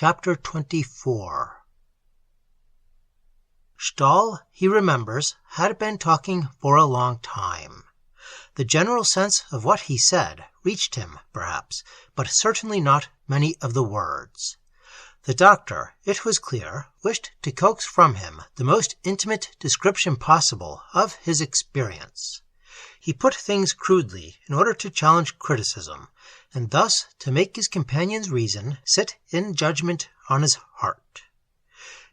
Chapter 24. Stahl, he remembers, had been talking for a long time. The general sense of what he said reached him, perhaps, but certainly not many of the words. The doctor, it was clear, wished to coax from him the most intimate description possible of his experience. He put things crudely in order to challenge criticism, and thus to make his companion's reason sit in judgment on his heart.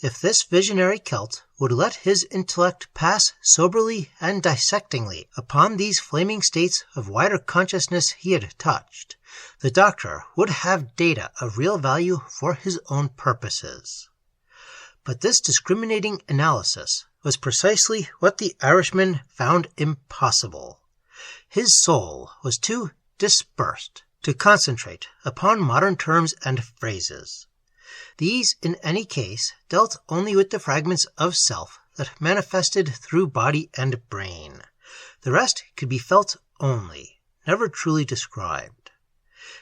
If this visionary Celt would let his intellect pass soberly and dissectingly upon these flaming states of wider consciousness he had touched, the doctor would have data of real value for his own purposes. But this discriminating analysis was precisely what the Irishman found impossible. His soul was too dispersed to concentrate upon modern terms and phrases. These, in any case, dealt only with the fragments of self that manifested through body and brain. The rest could be felt only, never truly described.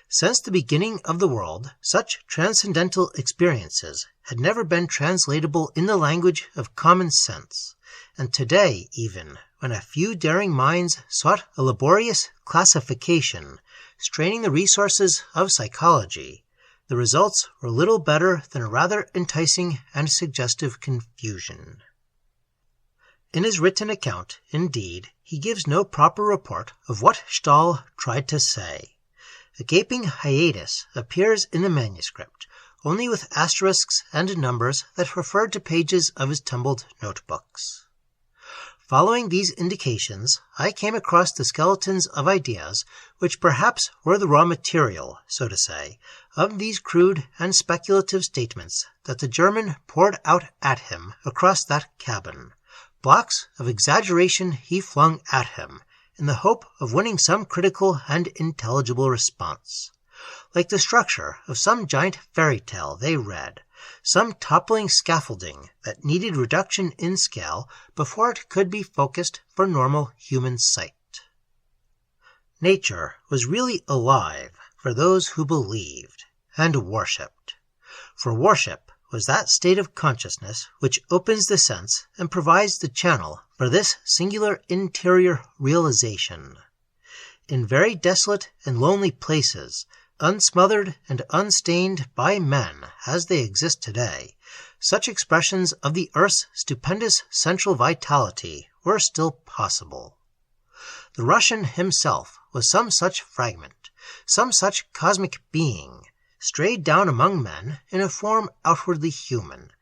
Since the beginning of the world, such transcendental experiences had never been translatable in the language of common sense, and today, even, when a few daring minds sought a laborious classification, straining the resources of psychology, the results were little better than a rather enticing and suggestive confusion. In his written account, indeed, he gives no proper report of what Stahl tried to say. A gaping hiatus appears in the manuscript, only with asterisks and numbers that referred to pages of his tumbled notebooks. Following these indications, I came across the skeletons of ideas which perhaps were the raw material, so to say, of these crude and speculative statements that the German poured out at him across that cabin. Blocks of exaggeration he flung at him, in the hope of winning some critical and intelligible response. Like the structure of some giant fairy tale they read, some toppling scaffolding that needed reduction in scale before it could be focused for normal human sight. Nature was really alive for those who believed and worshipped. For worship was that state of consciousness which opens the sense and provides the channel for this singular interior realization. In very desolate and lonely places, unsmothered and unstained by men as they exist today, such expressions of the earth's stupendous central vitality were still possible. The Russian himself was some such fragment, some such cosmic being, strayed down among men in a form outwardly human,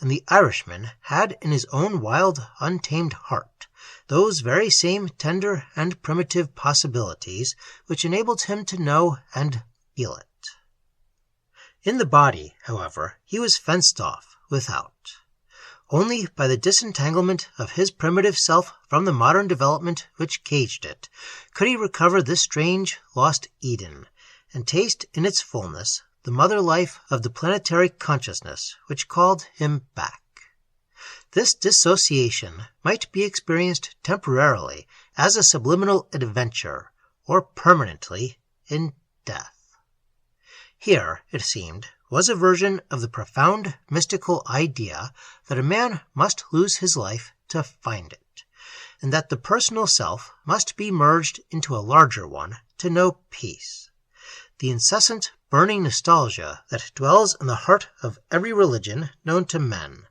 and the Irishman had in his own wild, untamed heart those very same tender and primitive possibilities which enabled him to know and feel it. In the body, however, he was fenced off without. Only by the disentanglement of his primitive self from the modern development which caged it could he recover this strange, lost Eden, and taste in its fullness the mother life of the planetary consciousness which called him back. This dissociation might be experienced temporarily as a subliminal adventure, or permanently in death. Here, it seemed, was a version of the profound mystical idea that a man must lose his life to find it, and that the personal self must be merged into a larger one to know peace. The incessant, burning nostalgia that dwells in the heart of every religion known to men,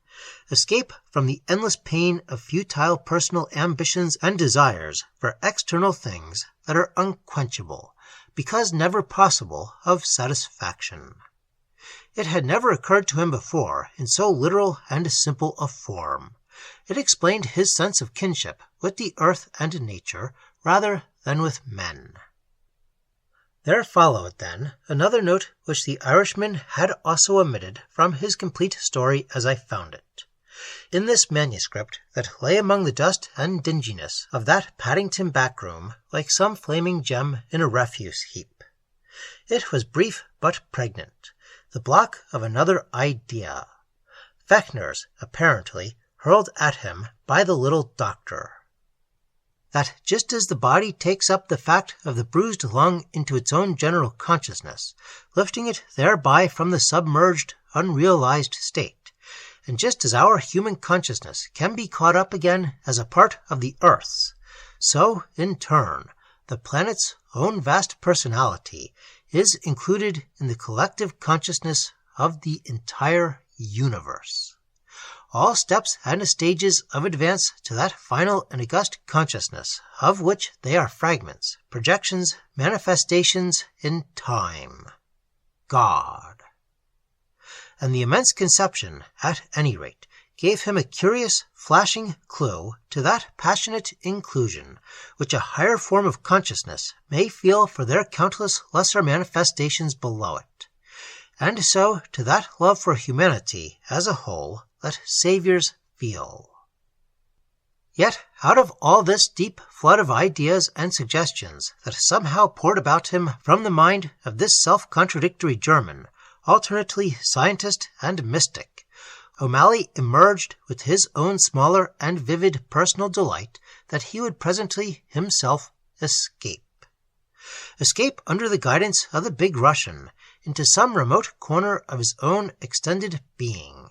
escape from the endless pain of futile personal ambitions and desires for external things that are unquenchable, because never possible of satisfaction. It had never occurred to him before in so literal and simple a form. It explained his sense of kinship with the earth and nature rather than with men. There followed, then, another note which the Irishman had also omitted from his complete story as I found it. In this manuscript that lay among the dust and dinginess of that Paddington back-room like some flaming gem in a refuse heap. It was brief but pregnant, the block of another idea. Fechner's, apparently, hurled at him by the little doctor. That just as the body takes up the fact of the bruised lung into its own general consciousness, lifting it thereby from the submerged, unrealized state, and just as our human consciousness can be caught up again as a part of the Earth's, so, in turn, the planet's own vast personality is included in the collective consciousness of the entire universe. All steps and stages of advance to that final and august consciousness, of which they are fragments, projections, manifestations in time. God. And the immense conception, at any rate, gave him a curious, flashing clue to that passionate inclusion which a higher form of consciousness may feel for their countless lesser manifestations below it, and so to that love for humanity as a whole that saviors feel. Yet, out of all this deep flood of ideas and suggestions that somehow poured about him from the mind of this self-contradictory German, alternately scientist and mystic, O'Malley emerged with his own smaller and vivid personal delight that he would presently himself escape. Escape under the guidance of the big Russian into some remote corner of his own extended being,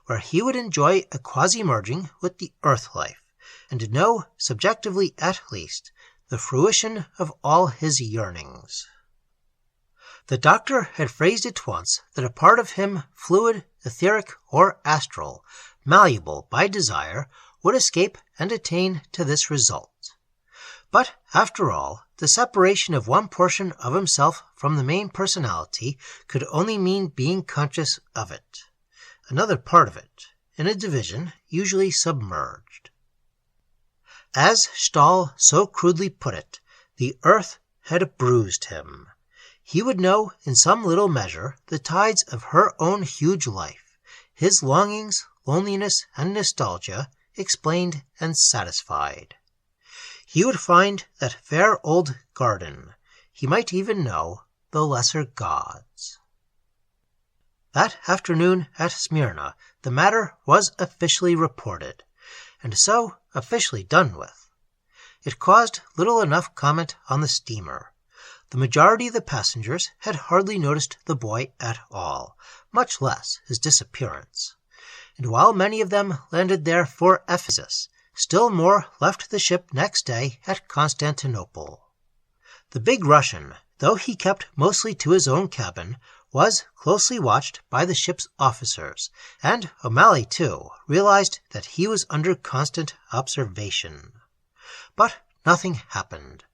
where he would enjoy a quasi-merging with the earth life, and know, subjectively at least, the fruition of all his yearnings. The doctor had phrased it once that a part of him, fluid, etheric, or astral, malleable by desire, would escape and attain to this result. But, after all, the separation of one portion of himself from the main personality could only mean being conscious of it, another part of it, in a division usually submerged. As Stahl so crudely put it, the earth had bruised him. He would know in some little measure the tides of her own huge life, his longings, loneliness, and nostalgia explained and satisfied. He would find that fair old garden. He might even know the lesser gods. That afternoon at Smyrna, the matter was officially reported, and so officially done with. It caused little enough comment on the steamer. The majority of the passengers had hardly noticed the boy at all, much less his disappearance. And while many of them landed there for Ephesus, still more left the ship next day at Constantinople. The big Russian, though he kept mostly to his own cabin, was closely watched by the ship's officers, and O'Malley, too, realized that he was under constant observation. But nothing happened.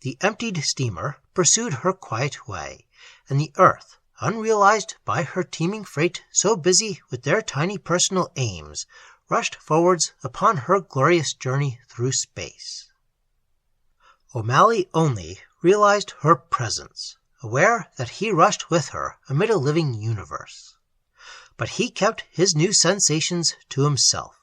The emptied steamer pursued her quiet way, and the earth, unrealized by her teeming freight so busy with their tiny personal aims, rushed forwards upon her glorious journey through space. O'Malley only realized her presence, aware that he rushed with her amid a living universe. But he kept his new sensations to himself.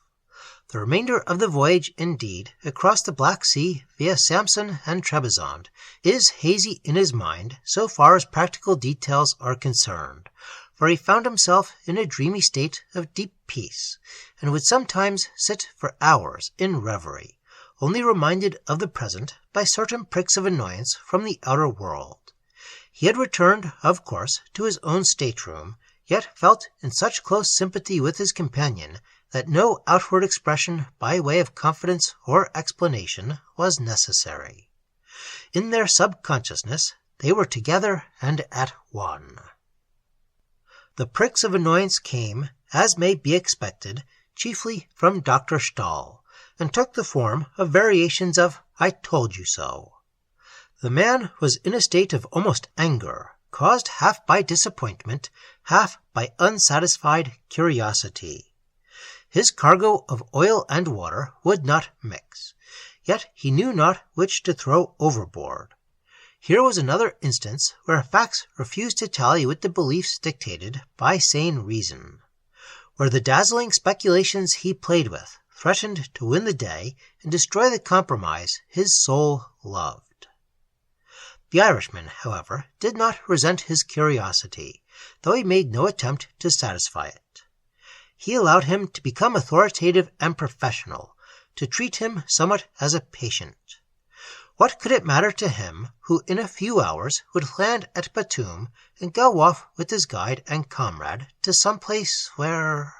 The remainder of the voyage, indeed, across the Black Sea via Samsoun and Trebizond, is hazy in his mind so far as practical details are concerned, for he found himself in a dreamy state of deep peace, and would sometimes sit for hours in reverie, only reminded of the present by certain pricks of annoyance from the outer world. He had returned, of course, to his own stateroom, yet felt in such close sympathy with his companion that no outward expression by way of confidence or explanation was necessary. In their subconsciousness, they were together and at one. The pricks of annoyance came, as may be expected, chiefly from Dr. Stahl, and took the form of variations of "I told you so." The man was in a state of almost anger, caused half by disappointment, half by unsatisfied curiosity. His cargo of oil and water would not mix, yet he knew not which to throw overboard. Here was another instance where facts refused to tally with the beliefs dictated by sane reason, where the dazzling speculations he played with threatened to win the day and destroy the compromise his soul loved. The Irishman, however, did not resent his curiosity, though he made no attempt to satisfy it. He allowed him to become authoritative and professional, to treat him somewhat as a patient. What could it matter to him, who in a few hours would land at Batum and go off with his guide and comrade to some place where...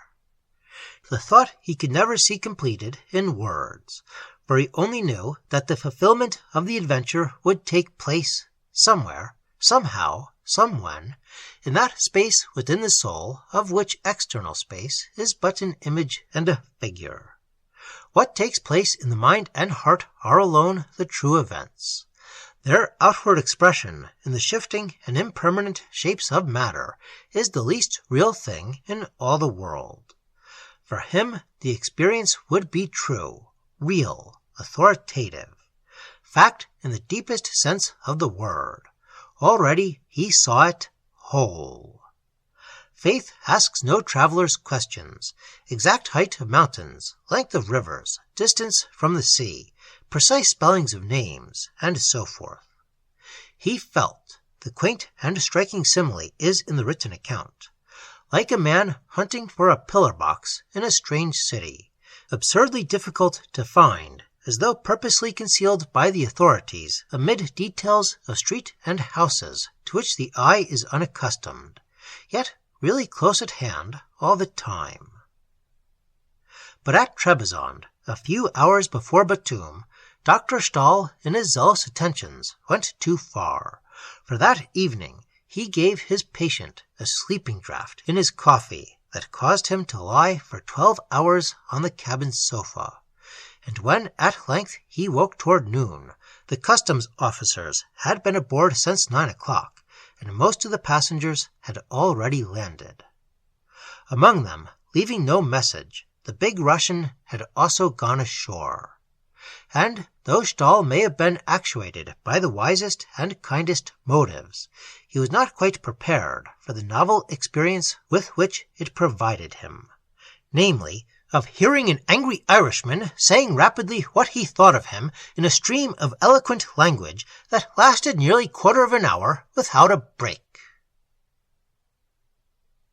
The thought he could never see completed in words, for he only knew that the fulfillment of the adventure would take place somewhere, somehow, somewhen, in that space within the soul of which external space is but an image and a figure. What takes place in the mind and heart are alone the true events. Their outward expression in the shifting and impermanent shapes of matter is the least real thing in all the world. For him the experience would be true, real, authoritative, fact in the deepest sense of the word. Already he saw it whole. Faith asks no traveler's questions, exact height of mountains, length of rivers, distance from the sea, precise spellings of names, and so forth. He felt, the quaint and striking simile is in the written account, like a man hunting for a pillar box in a strange city, absurdly difficult to find, as though purposely concealed by the authorities amid details of street and houses to which the eye is unaccustomed, yet really close at hand all the time. But at Trebizond, a few hours before Batum, Dr. Stahl, in his zealous attentions, went too far, for that evening he gave his patient a sleeping draught in his coffee that caused him to lie for 12 hours on the cabin sofa, and when at length he woke toward noon, the customs officers had been aboard since 9 o'clock, and most of the passengers had already landed. Among them, leaving no message, the big Russian had also gone ashore. And though Stahl may have been actuated by the wisest and kindest motives, he was not quite prepared for the novel experience with which it provided him, namely, of hearing an angry Irishman saying rapidly what he thought of him in a stream of eloquent language that lasted nearly quarter of an hour without a break.